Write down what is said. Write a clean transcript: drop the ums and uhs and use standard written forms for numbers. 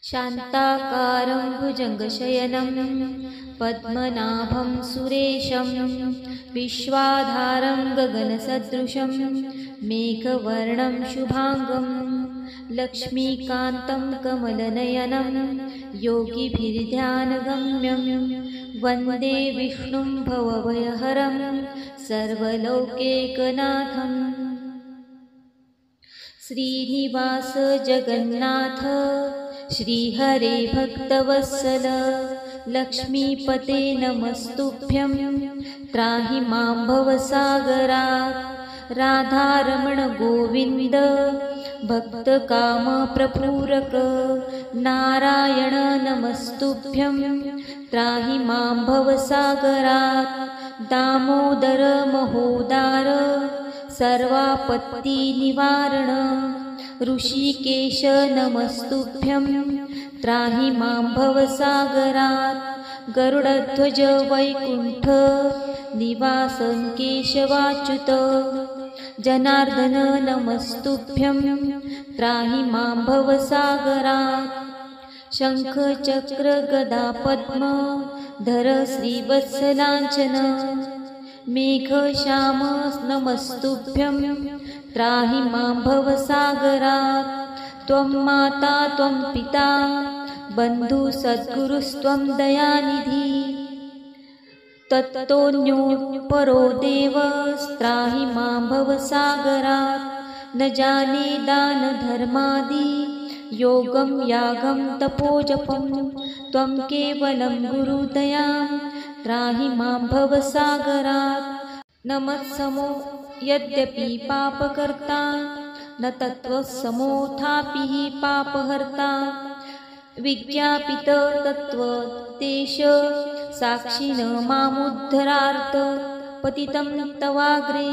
शान्ताकारं भुजङ्गशयनं पद्मनाभं सुरेशं विश्वाधारं गगनसदृशं मेघवर्णं शुभांगं लक्ष्मीकान्तं कमलनयनं योगिभिर्ध्यानगम्यं वन्दे विष्णुं भवभयहरं सर्वलोकैकनाथम्। श्रीनिवास जगन्नाथ श्रीहरे भक्तवत्सल लक्ष्मीपते नमस्तुभ्यं त्राहि मां भवसागरात्। राधारमण गोविन्द भक्तकामप्रपूरक नारायण नमस्तुभ्यं त्राहि मां भवसागरात्। दामोदर महोदार सर्वापत्तिनिवारण ऋषिकेश नमस्तुभ्यं त्राहि मां भवसागरात्। गरुडध्वज वैकुण्ठ निवासं केशवाच्युत जनार्दन नमस्तुभ्यं त्राहि मां भवसागरात्। शंख चक्र गदा पद्म धर श्रीवत्सलाञ्छन मेघश्याम नमस्तुभ्यं त्राहि मां भवसागरात्। त्वं माता त्वं पिता बन्धु सद्गुरुस्त्वं दयानिधि तत्तोऽन्यो परो देवस्त्राहि मां भवसागरात्। न जाने दान धर्मादि योगं यागं तपोजपं त्वं केवलं गुरुदयां त्राहि मां भवसागरात्। न मत्समो यद्यपि पापकर्ता न तत्त्वसमोऽथापि पापहर्ता विज्ञापित तत्त्वतेश साक्षिण मामुद्धरार्थ पतितं तवाग्रे